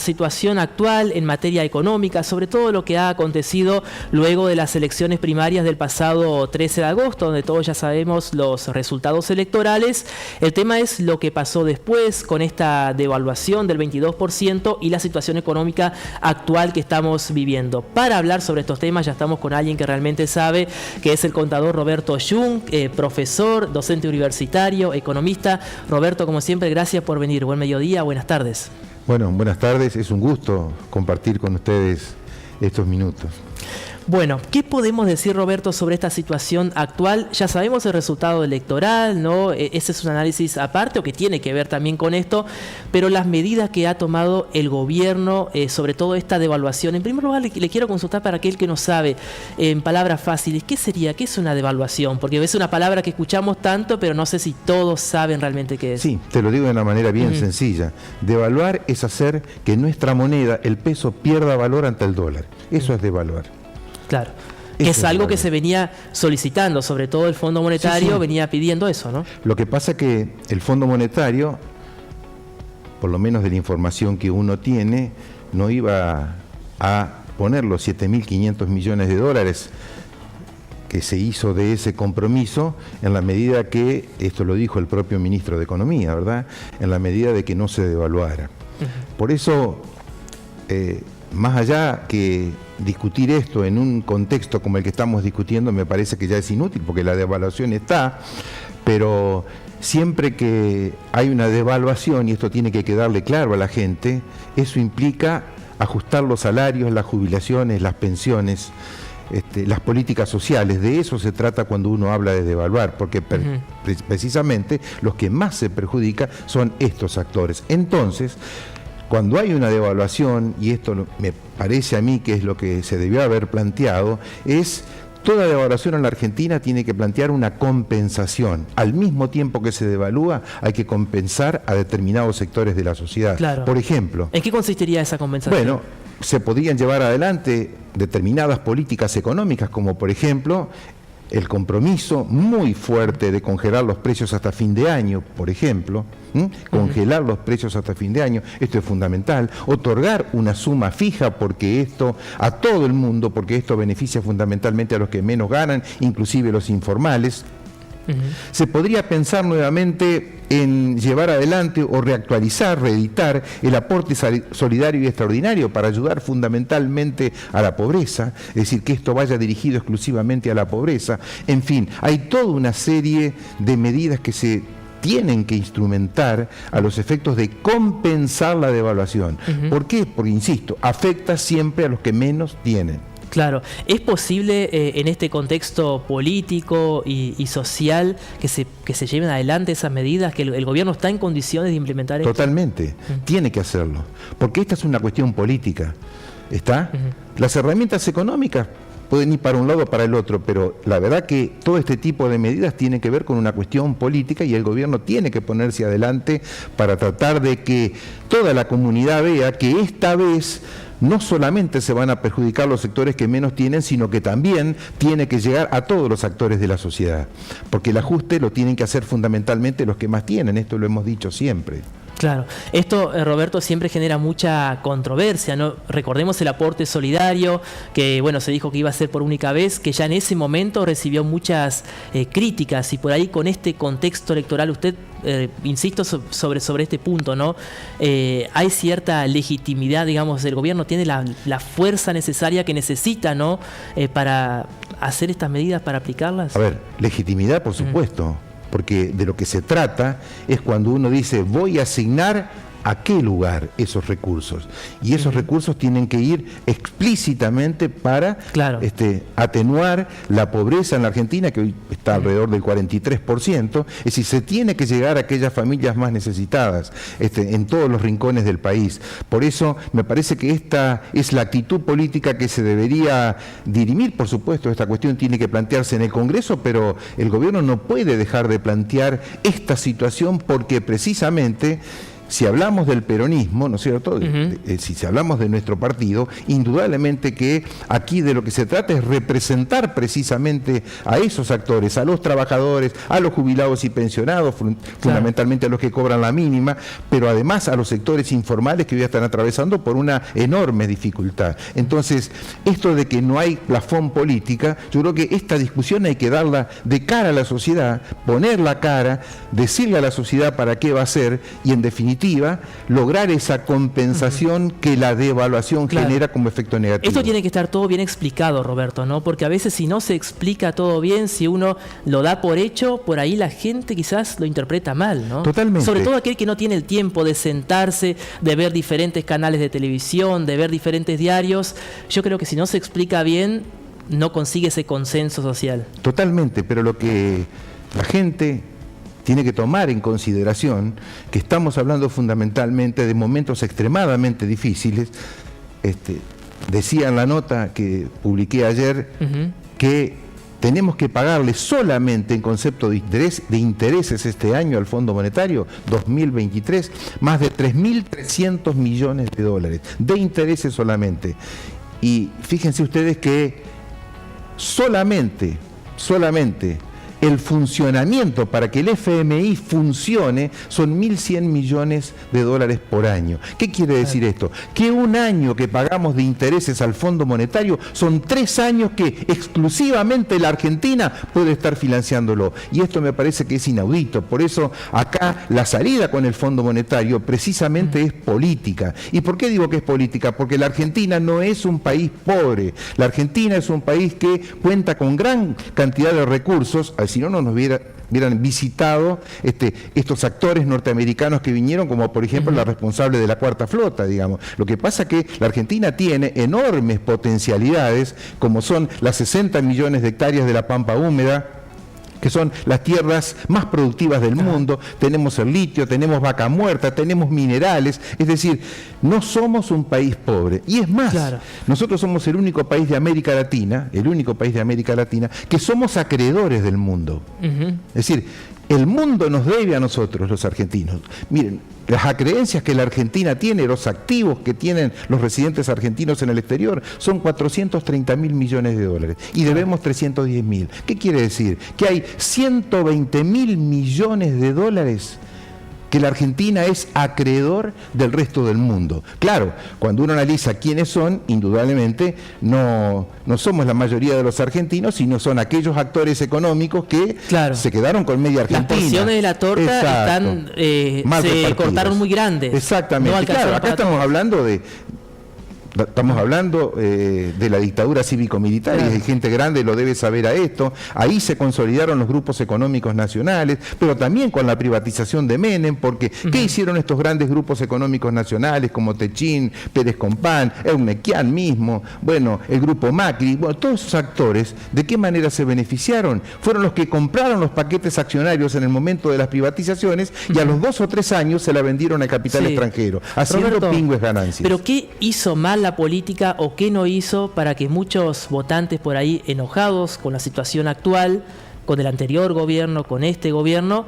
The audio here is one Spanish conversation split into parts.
situación actual en materia económica, sobre todo lo que ha acontecido luego de las elecciones primarias del pasado 13 de agosto, donde todos ya sabemos los resultados electorales. El tema es lo que pasó después con esta devaluación del 22% y la situación económica actual que estamos viviendo. Para hablar sobre estos temas ya estamos con alguien que realmente sabe, que es el contador Roberto Jung, profesor, docente universitario, economista. Roberto, como siempre, gracias por venir. Buen mediodía, buenas tardes. Bueno, buenas tardes. Es un gusto compartir con ustedes estos minutos. Bueno, ¿qué podemos decir, Roberto, sobre esta situación actual? Ya sabemos el resultado electoral, ¿no? Ese es un análisis aparte o que tiene que ver también con esto, pero las medidas que ha tomado el gobierno, sobre todo esta devaluación. En primer lugar, le quiero consultar para aquel que no sabe, en palabras fáciles, ¿qué sería? ¿Qué es una devaluación? Porque es una palabra que escuchamos tanto, pero no sé si todos saben realmente qué es. Sí, te lo digo de una manera bien sencilla. Devaluar es hacer que nuestra moneda, el peso, pierda valor ante el dólar. Eso es devaluar. Claro, que es algo que se venía solicitando, sobre todo el Fondo Monetario venía pidiendo eso, ¿no? Lo que pasa es que el Fondo Monetario, por lo menos de la información que uno tiene, no iba a poner los 7.500 millones de dólares que se hizo de ese compromiso en la medida que, esto lo dijo el propio ministro de Economía, ¿verdad?, en la medida de que no se devaluara. Por eso, más allá que discutir esto en un contexto como el que estamos discutiendo me parece que ya es inútil, porque la devaluación está, pero siempre que hay una devaluación, y esto tiene que quedarle claro a la gente, eso implica ajustar los salarios, las jubilaciones, las pensiones, las políticas sociales. De eso se trata cuando uno habla de devaluar, porque precisamente los que más se perjudican son estos actores. Entonces, cuando hay una devaluación, y esto me parece a mí que es lo que se debió haber planteado, es toda devaluación en la Argentina tiene que plantear una compensación. Al mismo tiempo que se devalúa, hay que compensar a determinados sectores de la sociedad. Claro. Por ejemplo, ¿en qué consistiría esa compensación? Bueno, se podrían llevar adelante determinadas políticas económicas, como por ejemplo el compromiso muy fuerte de congelar los precios hasta fin de año, por ejemplo, congelar los precios hasta fin de año, esto es fundamental, otorgar una suma fija, porque esto a todo el mundo, porque esto beneficia fundamentalmente a los que menos ganan, inclusive los informales. Se podría pensar nuevamente en llevar adelante o reactualizar, reeditar el aporte solidario y extraordinario para ayudar fundamentalmente a la pobreza, es decir, que esto vaya dirigido exclusivamente a la pobreza. En fin, hay toda una serie de medidas que se tienen que instrumentar a los efectos de compensar la devaluación. ¿Por qué? Porque, insisto, afecta siempre a los que menos tienen. Claro, ¿es posible en este contexto político y social que se lleven adelante esas medidas, que el gobierno está en condiciones de implementar esto? Totalmente, tiene que hacerlo, porque esta es una cuestión política, ¿está? Las herramientas económicas pueden ir para un lado o para el otro, pero la verdad que todo este tipo de medidas tiene que ver con una cuestión política, y el gobierno tiene que ponerse adelante para tratar de que toda la comunidad vea que esta vez no solamente se van a perjudicar los sectores que menos tienen, sino que también tiene que llegar a todos los actores de la sociedad, porque el ajuste lo tienen que hacer fundamentalmente los que más tienen, esto lo hemos dicho siempre. Claro, esto, Roberto, siempre genera mucha controversia, ¿no? Recordemos el aporte solidario, que bueno, se dijo que iba a ser por única vez, que ya en ese momento recibió muchas críticas, y por ahí con este contexto electoral usted, insisto sobre este punto, ¿no? Hay cierta legitimidad, digamos, el gobierno tiene la fuerza necesaria que necesita, ¿no? Para hacer estas medidas, para aplicarlas. A ver, legitimidad, por supuesto. Porque de lo que se trata es cuando uno dice voy a asignar a qué lugar esos recursos, y esos recursos tienen que ir explícitamente para atenuar la pobreza en la Argentina, que hoy está alrededor del 43%, es decir, se tiene que llegar a aquellas familias más necesitadas en todos los rincones del país. Por eso me parece que esta es la actitud política que se debería dirimir. Por supuesto, esta cuestión tiene que plantearse en el Congreso, pero el gobierno no puede dejar de plantear esta situación, porque precisamente si hablamos del peronismo, ¿no es cierto? Si hablamos de nuestro partido, indudablemente que aquí de lo que se trata es representar precisamente a esos actores, a los trabajadores, a los jubilados y pensionados, fundamentalmente a los que cobran la mínima, pero además a los sectores informales que hoy están atravesando por una enorme dificultad. Entonces, esto de que no hay plafón política, yo creo que esta discusión hay que darla de cara a la sociedad, poner la cara, decirle a la sociedad para qué va a ser y en definitiva lograr esa compensación que la devaluación genera como efecto negativo. Esto tiene que estar todo bien explicado, Roberto, ¿no? Porque a veces si no se explica todo bien, si uno lo da por hecho, por ahí la gente quizás lo interpreta mal, ¿no? Totalmente. Sobre todo aquel que no tiene el tiempo de sentarse, de ver diferentes canales de televisión, de ver diferentes diarios. Yo creo que si no se explica bien, no consigue ese consenso social. Totalmente, pero lo que la gente tiene que tomar en consideración que estamos hablando fundamentalmente de momentos extremadamente difíciles. Decía en la nota que publiqué ayer que tenemos que pagarle solamente en concepto de intereses este año al Fondo Monetario 2023 más de 3.300 millones de dólares de intereses solamente. Y fíjense ustedes que solamente el funcionamiento para que el FMI funcione son 1.100 millones de dólares por año. ¿Qué quiere decir esto? Que un año que pagamos de intereses al Fondo Monetario son 3 años que exclusivamente la Argentina puede estar financiándolo. Y esto me parece que es inaudito. Por eso acá la salida con el Fondo Monetario precisamente es política. ¿Y por qué digo que es política? Porque la Argentina no es un país pobre. La Argentina es un país que cuenta con gran cantidad de recursos. Si no nos hubieran visitado estos actores norteamericanos que vinieron, como por ejemplo la responsable de la Cuarta Flota, digamos. Lo que pasa es que la Argentina tiene enormes potencialidades, como son las 60 millones de hectáreas de la pampa húmeda, que son las tierras más productivas del mundo. Tenemos el litio, tenemos vaca muerta, tenemos minerales, es decir, no somos un país pobre. Y es más, nosotros somos el único país de América Latina, que somos acreedores del mundo. Es decir, el mundo nos debe a nosotros, los argentinos. Miren, las acreencias que la Argentina tiene, los activos que tienen los residentes argentinos en el exterior, son 430.000 millones de dólares y debemos 310.000. ¿Qué quiere decir? Que hay 120.000 millones de dólares que la Argentina es acreedor del resto del mundo. Claro, cuando uno analiza quiénes son, indudablemente no somos la mayoría de los argentinos, sino son aquellos actores económicos que se quedaron con media Argentina. Las porciones de la torta se cortaron muy grandes. Exactamente. No, claro, acá estamos hablando de la dictadura cívico-militar, y hay gente grande lo debe saber a esto. Ahí se consolidaron los grupos económicos nacionales, pero también con la privatización de Menem, porque ¿qué hicieron estos grandes grupos económicos nacionales como Techín, Pérez Compán, Euneikian mismo, bueno, el grupo Macri, bueno, todos esos actores, ¿de qué manera se beneficiaron? Fueron los que compraron los paquetes accionarios en el momento de las privatizaciones y a los 2 o 3 años se la vendieron al capital extranjero, haciendo Roberto, pingües ganancias. ¿Pero qué hizo mal la política o qué no hizo para que muchos votantes por ahí enojados con la situación actual, con el anterior gobierno, con este gobierno,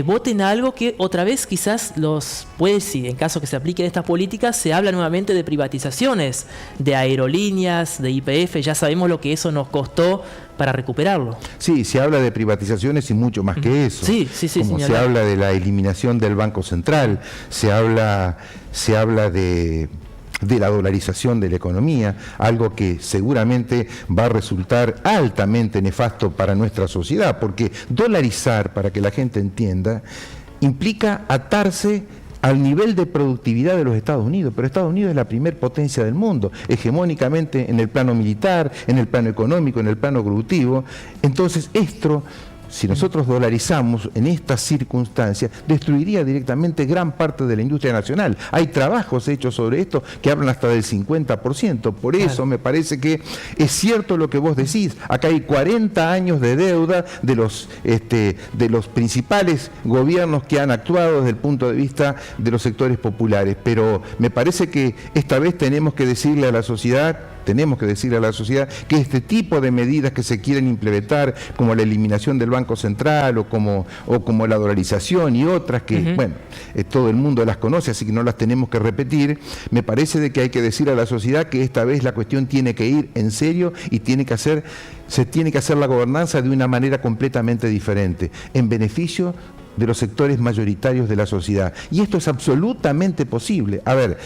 voten a algo que otra vez quizás si en caso que se apliquen estas políticas, se habla nuevamente de privatizaciones, de aerolíneas, de YPF, ya sabemos lo que eso nos costó para recuperarlo. Sí, se habla de privatizaciones y mucho más que eso. Sí, como se habla de la eliminación del Banco Central, se habla de la dolarización de la economía, algo que seguramente va a resultar altamente nefasto para nuestra sociedad, porque dolarizar, para que la gente entienda, implica atarse al nivel de productividad de los Estados Unidos, pero Estados Unidos es la primer potencia del mundo, hegemónicamente en el plano militar, en el plano económico, en el plano productivo. Entonces esto, si nosotros dolarizamos en estas circunstancias, destruiría directamente gran parte de la industria nacional. Hay trabajos hechos sobre esto que hablan hasta del 50%. Por eso me parece que es cierto lo que vos decís. Acá hay 40 años de deuda de los principales gobiernos que han actuado desde el punto de vista de los sectores populares. Pero me parece que esta vez tenemos que decirle a la sociedad tenemos que decirle a la sociedad que este tipo de medidas que se quieren implementar, como la eliminación del Banco Central o como la dolarización y otras que, bueno, todo el mundo las conoce, así que no las tenemos que repetir, me parece de que hay que decir a la sociedad que esta vez la cuestión tiene que ir en serio y se tiene que hacer la gobernanza de una manera completamente diferente, en beneficio de los sectores mayoritarios de la sociedad. Y esto es absolutamente posible. A ver,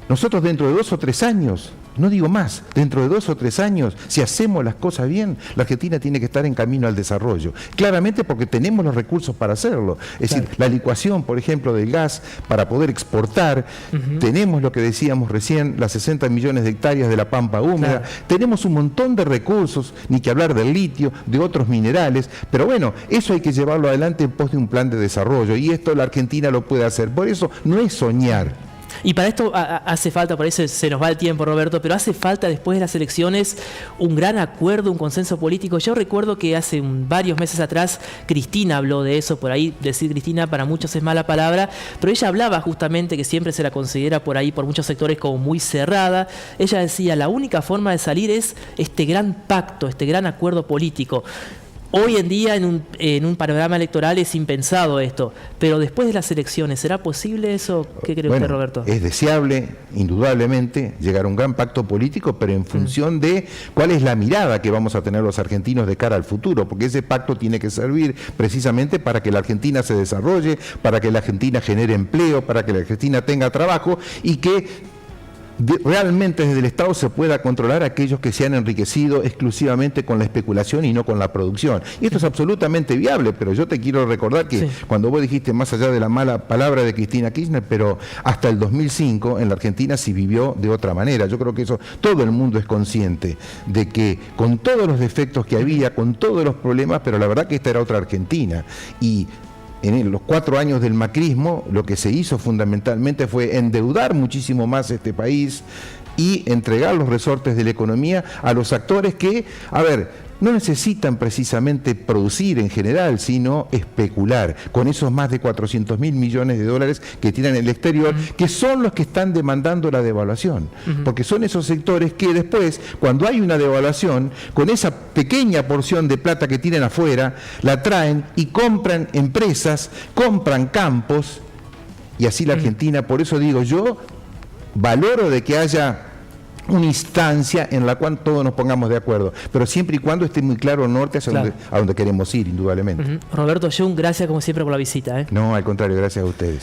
nosotros dentro de 2 o 3 años, no digo más, dentro de 2 o 3 años, si hacemos las cosas bien, la Argentina tiene que estar en camino al desarrollo. Claramente porque tenemos los recursos para hacerlo. Es decir, la licuación, por ejemplo, del gas para poder exportar, tenemos lo que decíamos recién, las 60 millones de hectáreas de la pampa húmeda, tenemos un montón de recursos, ni que hablar del litio, de otros minerales, pero bueno, eso hay que llevarlo adelante en pos de un plan de desarrollo, y esto la Argentina lo puede hacer. Por eso no es soñar. Y para esto hace falta, por eso se nos va el tiempo, Roberto, pero hace falta después de las elecciones un gran acuerdo, un consenso político. Yo recuerdo que hace varios meses atrás Cristina habló de eso, por ahí decir Cristina para muchos es mala palabra, pero ella hablaba justamente que siempre se la considera por ahí, por muchos sectores, como muy cerrada. Ella decía, la única forma de salir es este gran pacto, este gran acuerdo político. Hoy en día en un panorama electoral es impensado esto, pero después de las elecciones, ¿será posible eso? ¿Qué cree usted, Roberto? Es deseable, indudablemente, llegar a un gran pacto político, pero en función de cuál es la mirada que vamos a tener los argentinos de cara al futuro, porque ese pacto tiene que servir precisamente para que la Argentina se desarrolle, para que la Argentina genere empleo, para que la Argentina tenga trabajo y que realmente desde el Estado se pueda controlar a aquellos que se han enriquecido exclusivamente con la especulación y no con la producción. Y esto es absolutamente viable, pero yo te quiero recordar que cuando vos dijiste, más allá de la mala palabra de Cristina Kirchner, pero hasta el 2005 en la Argentina se vivió de otra manera. Yo creo que eso todo el mundo es consciente de que con todos los defectos que había, con todos los problemas, pero la verdad que esta era otra Argentina. Y en los 4 años del macrismo, lo que se hizo fundamentalmente fue endeudar muchísimo más este país y entregar los resortes de la economía a los actores que, a ver, no necesitan precisamente producir en general, sino especular con esos más de 400.000 millones de dólares que tienen en el exterior, que son los que están demandando la devaluación, porque son esos sectores que después, cuando hay una devaluación, con esa pequeña porción de plata que tienen afuera, la traen y compran empresas, compran campos, y así la Argentina, por eso digo yo, valoro de que haya una instancia en la cual todos nos pongamos de acuerdo, pero siempre y cuando esté muy claro el norte hacia a donde queremos ir, indudablemente. Roberto Jung, gracias como siempre por la visita. No, al contrario, gracias a ustedes.